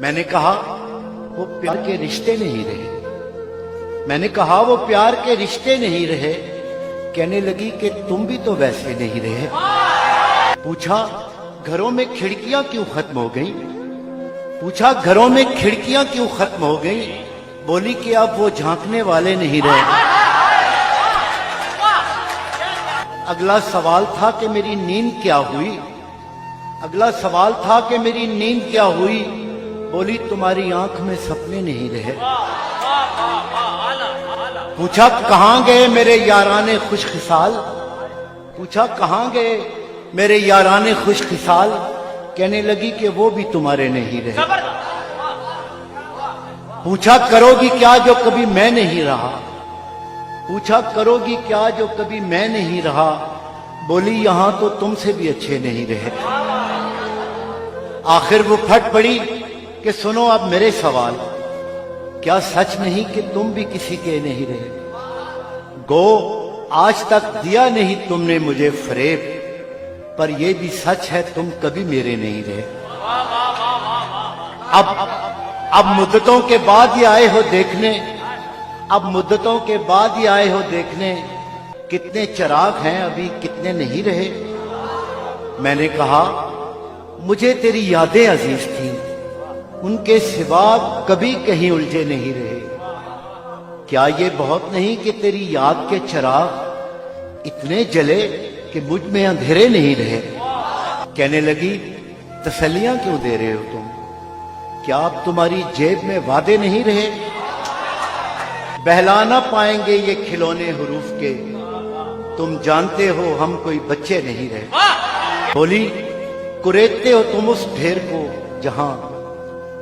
मैंने कहा वो प्यार के रिश्ते नहीं रहे। मैंने कहा वो प्यार के रिश्ते नहीं रहे। कहने लगी कि तुम भी तो वैसे नहीं रहे। पूछा घरों में खिड़कियां क्यों खत्म हो गई? पूछा घरों में खिड़कियां क्यों खत्म हो गई? बोली कि अब वो झांकने वाले नहीं रहे। अगला सवाल था कि मेरी नींद क्या हुई? अगला सवाल था कि मेरी नींद क्या हुई? बोली तुम्हारी आंख में सपने नहीं रहे। पूछा कहां गए मेरे याराने खुशखिसाल? पूछा कहां गए मेरे याराने खुशखिसाल? कहने लगी कि वो भी तुम्हारे नहीं रहे। पूछा करोगी क्या जो कभी मैं नहीं रहा? पूछा करोगी क्या जो कभी मैं नहीं रहा? बोली यहां तो तुमसे भी अच्छे नहीं रहे। आखिर वो फट पड़ी कि सुनो अब मेरे सवाल, क्या सच नहीं कि तुम भी किसी के नहीं रहे? गो आज तक दिया नहीं तुमने मुझे फरेब, पर यह भी सच है तुम कभी मेरे नहीं रहे। अब मुद्दतों के बाद ही आए हो देखने, अब मुद्दतों के बाद ही आए हो देखने, कितने चिराग हैं अभी कितने नहीं रहे। मैंने कहा मुझे तेरी यादें अजीज थी, उनके सिवा कभी कहीं उलझे नहीं रहे। क्या ये बहुत नहीं कि तेरी याद के चिराग इतने जले कि मुझ में अंधेरे नहीं रहे? कहने लगी तसल्लियां क्यों दे रहे हो तुम? क्या अब तुम्हारी जेब में वादे नहीं रहे? बहला ना पाएंगे ये खिलौने हुरूफ के, तुम जानते हो हम कोई बच्चे नहीं रहे। बोली कुरेदते हो तुम उस ढेर को जहां,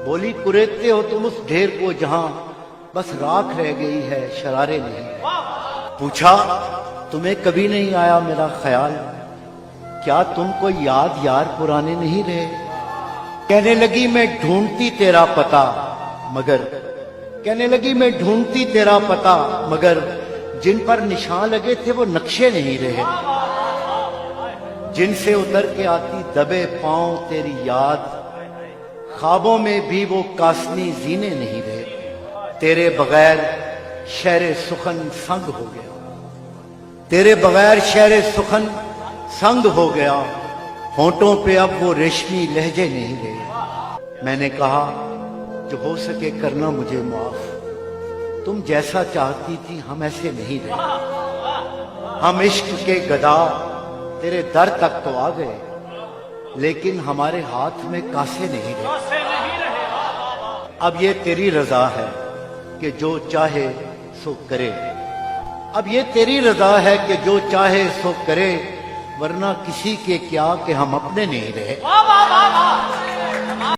बोली कुरेदते हो तुम उस ढेर को जहां बस राख रह गई है शरारे नहीं। पूछा तुम्हें कभी नहीं आया मेरा ख्याल? क्या तुमको याद यार पुराने नहीं रहे? कहने लगी मैं ढूंढती तेरा पता मगर, कहने लगी मैं ढूंढती तेरा पता मगर जिन पर निशान लगे थे वो नक्शे नहीं रहे। जिनसे उतर के आती दबे पांव तेरी याद, ख्वाबों में भी वो कासनी जीने नहीं रहे। तेरे बगैर शहर सुखन संग हो गया, तेरे बगैर शहर सुखन संग हो गया। होंठों पे अब वो रेशमी लहजे नहीं रहे। मैंने कहा जो हो सके करना मुझे माफ, तुम जैसा चाहती थी हम ऐसे नहीं रहे। हम इश्क के गदा तेरे दर तक तो आ गए, लेकिन हमारे हाथ में कासे नहीं रहे। अब ये तेरी रजा है कि जो चाहे सो करे, अब ये तेरी रजा है कि जो चाहे सो करे, वरना किसी के क्या कि हम अपने नहीं रहे।